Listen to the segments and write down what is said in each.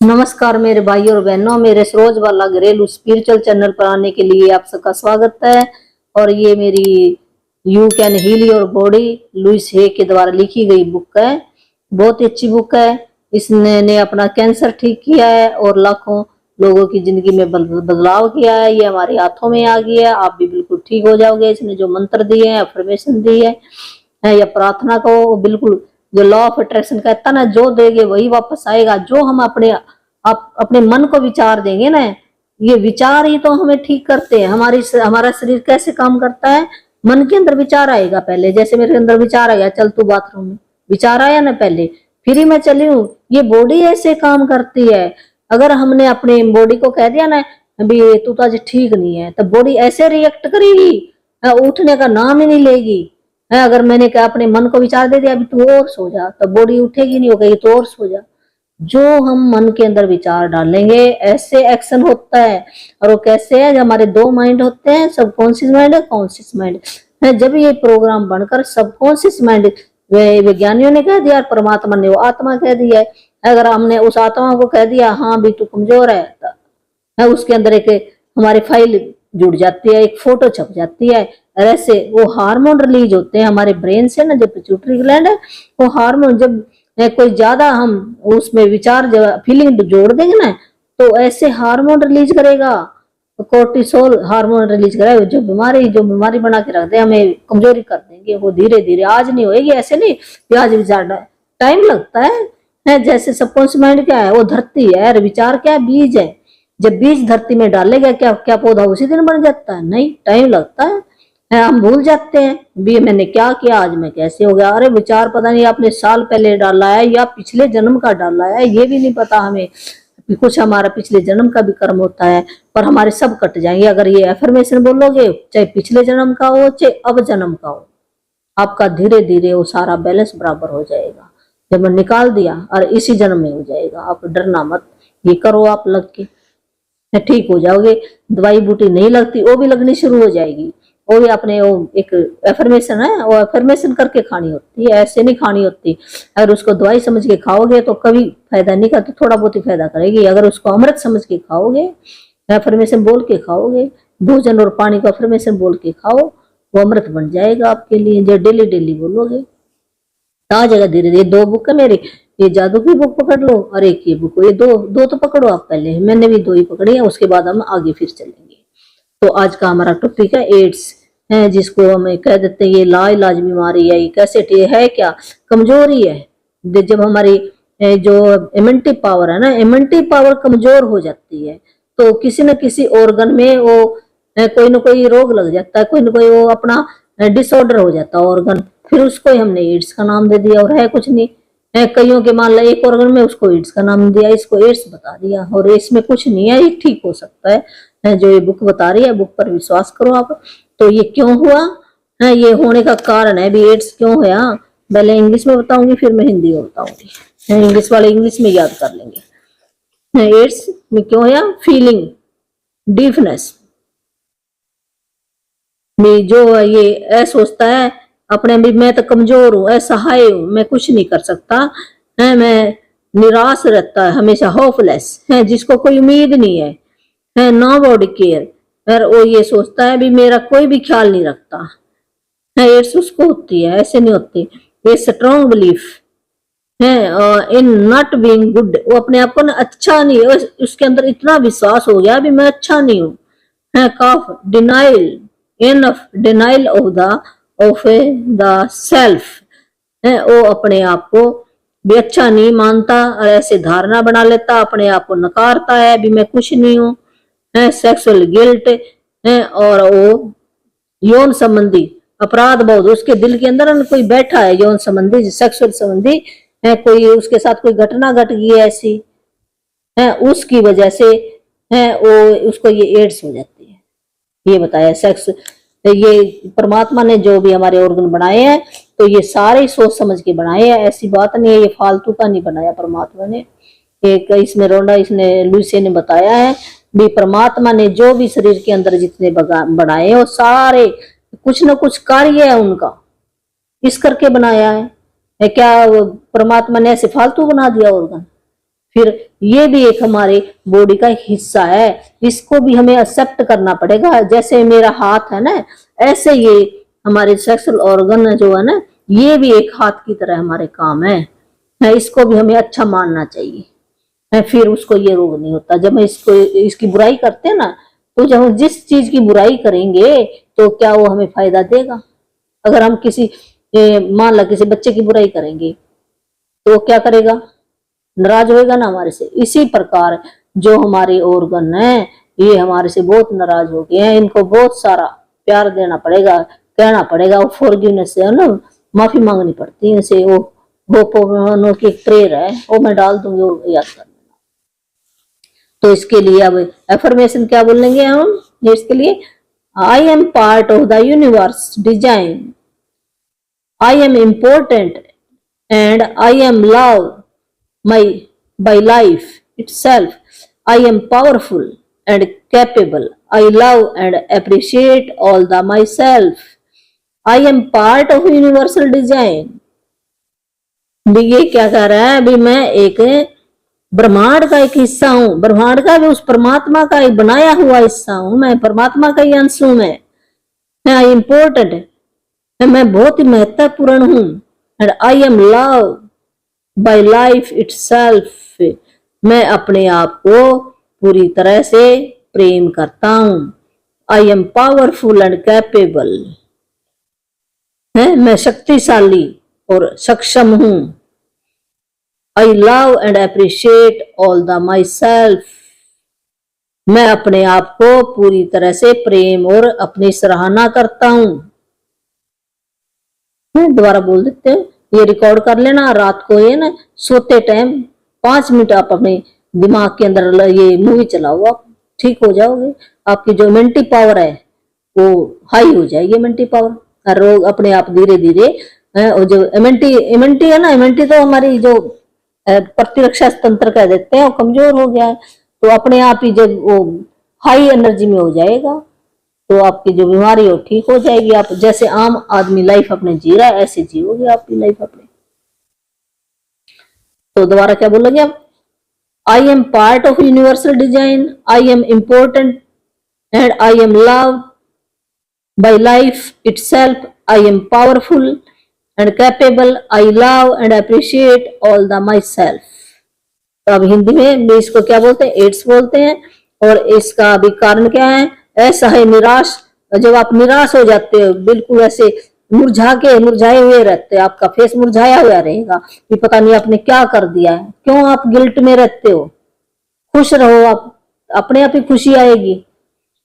नमस्कार मेरे भाई और बहनों, मेरे सरोज वाला घरेलू स्पिरिचुअल चैनल पर आने के लिए आप सबका स्वागत है। और ये मेरी you can heal your body Louise Hay के द्वारा लिखी गई बुक है। बहुत ही अच्छी बुक है। इसने अपना कैंसर ठीक किया है और लाखों लोगों की जिंदगी में बदलाव किया है। ये हमारे हाथों में आ गया है, आप भी बिल्कुल ठीक हो जाओगे। इसने जो मंत्र दिए हैं, अफर्मेशन दी है या प्रार्थना को बिल्कुल जो लॉ ऑफ अट्रैक्शन कहता ना, जो देंगे वही वापस आएगा। जो हम अपने मन को विचार देंगे ना, ये विचार ही तो हमें ठीक करते हैं। हमारा शरीर कैसे काम करता है, मन के अंदर विचार आएगा पहले। जैसे मेरे अंदर विचार आया चल तू बाथरूम में, विचार आया ना पहले, फिर ही मैं चली हूँ। ये बॉडी ऐसे काम करती है। अगर हमने अपने बॉडी को कह दिया ना अभी तू तो आज ठीक नहीं है, तो बॉडी ऐसे रिएक्ट करेगी, उठने का नाम ही नहीं लेगी। अगर मैंने कहा अपने मन को विचार दे दिया अभी तू और सो जा, तो बॉडी उठेगी नहीं, हो गई तो और सो जा। जो हम मन के अंदर विचार डालेंगे ऐसे एक्शन होता है। और वो कैसे है, जब हमारे दो माइंड होते हैं, सबकॉन्शियस माइंड है, कॉन्शियस माइंड है। जब ये प्रोग्राम बनकर सबकॉन्शियस माइंड, विज्ञानियों ने कह दिया, परमात्मा ने वो आत्मा कह दिया है। अगर हमने उस आत्मा को कह दिया हाँ भी तू कमजोर है, उसके अंदर एक हमारी फाइल जुड़ जाती है, एक फोटो छप जाती है। और ऐसे वो हार्मोन रिलीज होते हैं हमारे ब्रेन से ना, जो पिट्यूटरी ग्लैंड है, वो हार्मोन जब कोई ज्यादा हम उसमें विचार फीलिंग जोड़ देंगे ना, तो ऐसे हार्मोन रिलीज करेगा, कोर्टिसोल हार्मोन रिलीज करेगा, जो बीमारी बना के रख दे, हमें कमजोरी कर देंगे। वो धीरे धीरे आज नहीं होएगी, ऐसे नहीं कि आज विचार टाइम लगता है। जैसे सबकॉन्शियस माइंड क्या है, वो धरती है और विचार क्या है, बीज है। जब बीज धरती में डालेगा क्या क्या पौधा उसी दिन बन जाता है? नहीं, टाइम लगता है। हम भूल जाते हैं भी मैंने क्या किया, आज मैं कैसे हो गया। अरे विचार पता नहीं आपने साल पहले डाला है या पिछले जन्म का डाला है, ये भी नहीं पता हमें। कुछ हमारा पिछले जन्म का भी कर्म होता है, पर हमारे सब कट जाएंगे अगर ये एफर्मेशन बोलोगे, चाहे पिछले जन्म का हो चाहे अब जन्म का हो। आपका धीरे धीरे वो सारा बैलेंस बराबर हो जाएगा। जब मैं निकाल दिया और इसी जन्म में हो जाएगा। आप डरना मत, ये करो आप लग के ठीक हो जाओगे। दवाई बूटी नहीं लगती, वो भी लगनी शुरू हो जाएगी। वो भी अपने वो एक एफर्मेशन है, वो एफर्मेशन करके खानी होती है, ऐसे नहीं खानी होती। अगर उसको दवाई समझ के खाओगे तो कभी फायदा नहीं करती, थोड़ा बहुत ही फायदा करेगी। अगर उसको अमृत समझ के खाओगे, एफर्मेशन बोल के खाओगे, भोजन और पानी को एफर्मेशन बोल के खाओ, वो अमृत बन जाएगा आपके लिए। जो डेली डेली बोलोगे आ जाएगा धीरे धीरे। दो बुक है मेरी, ये जादू की बुक पकड़ लो और एक ये बुक, ये दो तो पकड़ो आप पहले। मैंने भी दो ही पकड़ी है, उसके बाद हम आगे फिर चलेंगे। तो आज का हमारा टॉपिक है एड्स, है जिसको हम कह देते हैं ये लाइलाज बीमारी है। ये कैसे है, क्या कमजोरी है। जब हमारी जो इम्यूनिटी पावर है ना, इम्यूनिटी पावर कमजोर हो जाती है तो किसी न किसी ऑर्गन में वो कोई ना कोई रोग लग जाता है, कोई ना कोई वो अपना डिसऑर्डर हो जाता है ऑर्गन। फिर उसको हमने एड्स का नाम दे दिया, और है कुछ नहीं है। कईयों के मान लो एक ऑर्गन में, उसको एड्स का नाम दिया, इसको एड्स बता दिया। और इसमें कुछ नहीं है, ये ठीक हो सकता है। जो ये बुक बता रही है, बुक पर विश्वास करो आप। तो ये क्यों हुआ है, ये होने का कारण है भी एड्स क्यों हुआ, पहले इंग्लिश में बताऊंगी फिर मैं हिंदी में बताऊंगी। इंग्लिश वाले इंग्लिश में याद कर लेंगे। एड्स में क्यों हुआ, फीलिंग डीफनेस में, जो ये ऐसा सोचता है अपने भी मैं तो कमजोर हूँ, असहाय हूँ, मैं कुछ नहीं कर सकता है, मैं निराश रहता है हमेशा, होपलेस है, जिसको कोई उम्मीद नहीं है नो बॉडी केयर। और वो ये सोचता है भी मेरा कोई भी ख्याल नहीं रखता है। एड्स उसको होती है, ऐसे नहीं होती। ये स्ट्रॉन्ग बिलीफ है इन नॉट बीइंग गुड। वो अपने आप को ना अच्छा नहीं, उसके अंदर इतना विश्वास हो गया भी मैं अच्छा नहीं हूँ है। काफ denial, enough denial of the self है, वो अपने आप को भी अच्छा नहीं मानता और ऐसे धारणा बना लेता, अपने आप को नकारता है भी मैं कुछ नहीं हूँ है। सेक्सुअल गिल्ट है, और वो यौन संबंधी अपराध बोध, उसके दिल के अंदर कोई बैठा है यौन संबंधी, सेक्सुअल संबंधी है, कोई उसके साथ कोई घटना घट गई है ऐसी है, उसकी वजह से है वो उसको ये एड्स हो जाती है। ये बताया सेक्स, ये परमात्मा ने जो भी हमारे ऑर्गन बनाए हैं तो ये सारे सोच समझ के बनाए हैं, ऐसी बात नहीं है, ये फालतू का नहीं बनाया परमात्मा ने। एक इसमें रोंडा इसने लुइसे ने बताया है भी परमात्मा ने जो भी शरीर के अंदर जितने बनाए हैं वो सारे कुछ न कुछ कार्य है उनका, इस करके बनाया है। क्या परमात्मा ने ऐसे फालतू बना दिया ऑर्गन? फिर ये भी एक हमारे बॉडी का हिस्सा है, इसको भी हमें एक्सेप्ट करना पड़ेगा। जैसे मेरा हाथ है ना, ऐसे ये हमारे सेक्सुअल ऑर्गन जो है ना, ये भी एक हाथ की तरह हमारे काम है, इसको भी हमें अच्छा मानना चाहिए, फिर उसको ये रोग नहीं होता। जब हम इसको इसकी बुराई करते हैं ना, तो जब हम जिस चीज की बुराई करेंगे तो क्या वो हमें फायदा देगा? अगर हम किसी मान लो किसी बच्चे की बुराई करेंगे तो क्या करेगा? नाराज होएगा ना हमारे से। इसी प्रकार जो हमारे ऑर्गन है ये हमारे से बहुत नाराज हो गए हैं, इनको बहुत सारा प्यार देना पड़ेगा, कहना पड़ेगा, वो फॉरगिवनेस से ना माफी मांगनी पड़ती है इनसे। वो होपो की प्रेयर है, वो मैं डाल दूंगी, वो याद कर। तो इसके लिए अब एफर्मेशन क्या बोलेंगे हम इसके लिए? I am part of the universe design, I am important and I am love my by life itself, I am powerful and capable, I love and appreciate all the myself, I am part of universal design। भी ये क्या कह रहा है? भी मैं एक ब्रह्मांड का एक हिस्सा हूं, ब्रह्मांड का भी उस परमात्मा का एक बनाया हुआ हिस्सा हूं, मैं परमात्मा का ही अंश हूं, मैं इम्पोर्टेंट है, मैं बहुत ही महत्वपूर्ण हूं, and I am love bye life itself, मैं अपने आप को पूरी तरह से प्रेम करता हूं, I am powerful and capable, मैं शक्तिशाली और सक्षम हूं, I love and appreciate all the my self, मैं अपने आप को पूरी तरह से प्रेम और अपनी सराहना करता हूं। दोबारा बोल देते हैं, ये रिकॉर्ड कर लेना, रात को ये ना सोते टाइम 5 मिनट आप अपने दिमाग के अंदर ये मूवी चलाओ, आप ठीक हो जाओगे। आपकी जो इम्यूनिटी पावर है वो हाई हो जाएगी, इम्यूनिटी पावर, रोग अपने आप धीरे धीरे, और जो इम्यूनिटी है ना, इम्यूनिटी तो हमारी जो प्रतिरक्षा तंत्र कह देते हैं वो कमजोर हो गया है, तो अपने आप ही जब वो हाई एनर्जी में हो जाएगा तो आपकी जो बीमारी हो ठीक हो जाएगी। आप जैसे आम आदमी लाइफ अपने जी रहा है ऐसे जियोगे आपकी लाइफ अपने। तो दोबारा क्या बोलोगे आप? I am part of universal design, I am important and I am love bye life itself, I am powerful and capable, I love and appreciate all the my self. तो अब हिंदी में भी इसको क्या बोलते हैं? एड्स बोलते हैं। और इसका भी कारण क्या है? ऐसा है निराश, जब आप निराश हो जाते हो, बिल्कुल ऐसे मुरझाए हुए रहते हैं, आपका फेस मुरझाया हुआ रहेगा कि पता नहीं आपने क्या कर दिया है, क्यों आप गिल्ट में रहते हो? खुश रहो, आप अपने आप ही खुशी आएगी।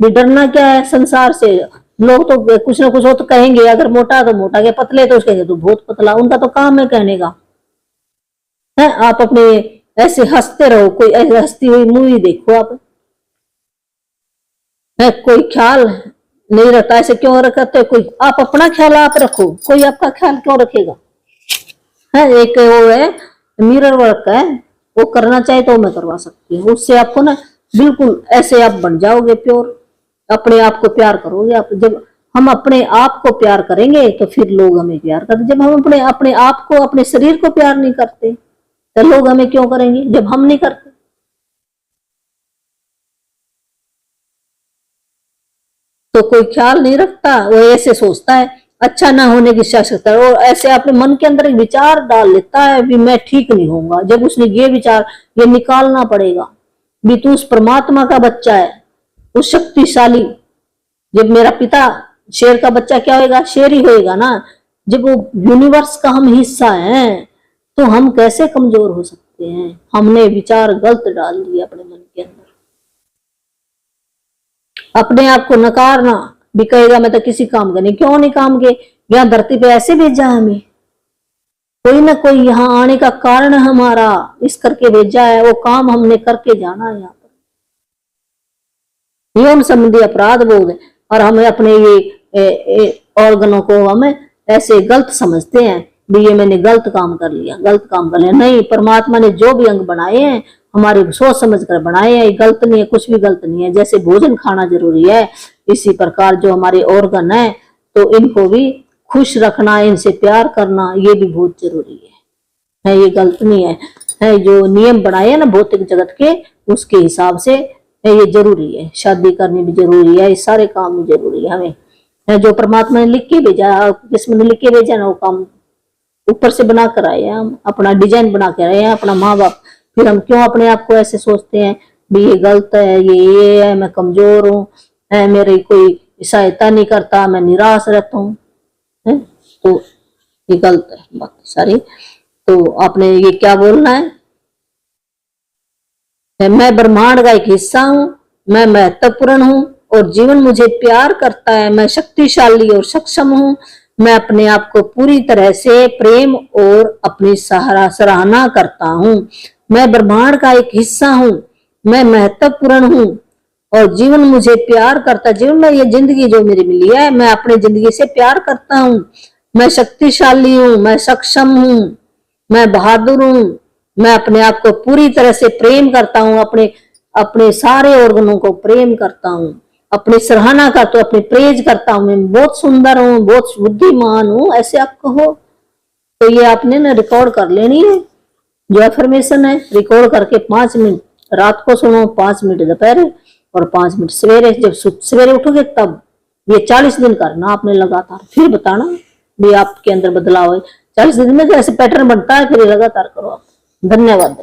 भी डरना क्या है संसार से? लोग तो कुछ ना कुछ हो तो कहेंगे, अगर मोटा तो मोटा के, पतले तो उसके तो बहुत पतला, उनका तो काम है कहने का है। आप अपने ऐसे हंसते रहो, कोई ऐसे हंसती हुई मूवी देखो आप, है कोई ख्याल नहीं रखता, ऐसे क्यों रखते? कोई आप अपना ख्याल आप रखो, कोई आपका ख्याल क्यों रखेगा? है एक वो है मिरर वर्क है, वो करना चाहे तो मैं करवा सकती हूँ, उससे आपको ना बिल्कुल ऐसे आप बन जाओगे प्योर, अपने आप को प्यार करोगे आप। जब हम अपने आप को प्यार करेंगे तो फिर लोग हमें प्यार करते। जब हम अपने आप को, अपने शरीर को प्यार नहीं करते तो लोग हमें क्यों करेंगे जब हम नहीं करते? तो कोई ख्याल नहीं रखता, वो ऐसे सोचता है अच्छा ना होने की शासकता, और ऐसे अपने मन के अंदर एक विचार डाल लेता है भी मैं ठीक नहीं होऊंगा। जब उसने ये विचार ये निकालना पड़ेगा भी तू उस परमात्मा का बच्चा है, उस शक्तिशाली, जब मेरा पिता शेर का बच्चा क्या होगा? शेर ही होएगा ना। जब वो यूनिवर्स का हम हिस्सा हैं तो हम कैसे कमजोर हो सकते हैं? हमने विचार गलत डाल दिए अपने मन के अंदर। अपने आप को नकारना भी, कहेगा मैं तो किसी काम का नहीं, क्यों नहीं काम के? यहाँ धरती पे ऐसे भेजा है हमें, कोई ना कोई यहाँ आने का कारण हमारा इस करके भेजा है, वो काम हमने करके जाना है। यहाँ पर यौन संबंधी अपराध बोध है, और हमें अपने ये ऑर्गनों को हम ऐसे गलत समझते हैं भी ये मैंने गलत काम कर लिया, गलत काम कर लिया। नहीं, परमात्मा ने जो भी अंग बनाए हैं हमारे सोच समझ कर बनाए हैं, गलत नहीं है, कुछ भी गलत नहीं है। जैसे भोजन खाना जरूरी है, इसी प्रकार जो हमारे ऑर्गन है तो इनको भी खुश रखना, इनसे प्यार करना ये भी बहुत जरूरी है, ये गलत नहीं है। है, जो नियम बनाए हैं ना भौतिक जगत के, उसके हिसाब से ये जरूरी है। शादी करनी भी जरूरी है, ये सारे काम भी जरूरी है हमें। जो परमात्मा ने लिख के भेजा, किस्मत ने लिख के भेजा ना, वो काम ऊपर से बना कर आए हैं, हम अपना डिजाइन बना कर आए हैं, अपना माँ बाप। फिर हम क्यों अपने आप को ऐसे सोचते हैं भी ये गलत है, ये है, मैं कमजोर हूँ, मेरी कोई सहायता नहीं करता, मैं निराश रहता हूँ, तो ये गलत है बात सारी। तो आपने ये क्या बोलना है, मैं ब्रह्मांड का एक हिस्सा हूँ, मैं महत्वपूर्ण हूँ और जीवन मुझे प्यार करता है, मैं शक्तिशाली और सक्षम हूँ, मैं अपने आप को पूरी तरह से प्रेम और अपनी सराहना करता हूँ, मैं ब्रह्मांड का एक हिस्सा हूँ, मैं महत्वपूर्ण हूँ और जीवन मुझे प्यार करता है। जीवन में ये जिंदगी जो मेरी मिली है, मैं अपनी जिंदगी से प्यार करता हूँ, मैं शक्तिशाली हूँ, मैं सक्षम हूँ, मैं बहादुर हूँ, मैं अपने आप को पूरी तरह से प्रेम करता हूँ, अपने अपने सारे ऑर्गनों को प्रेम करता हूँ, अपनी सराहना करता हूँ, अपनी प्रेज करता हूँ, मैं बहुत सुंदर हूँ, बहुत बुद्धिमान हूँ, ऐसे आप कहो। तो ये आपने ना रिकॉर्ड कर लेनी है, जो अफर्मेशन है रिकॉर्ड करके 5 मिनट रात को सुनो, 5 मिनट दोपहर और 5 मिनट सवेरे। जब सवेरे उठोगे तब ये 40 दिन करना आपने लगातार, फिर बताना भी आपके अंदर बदलाव है। 40 दिन में तो ऐसे पैटर्न बनता है, फिर लगातार करो आप। धन्यवाद।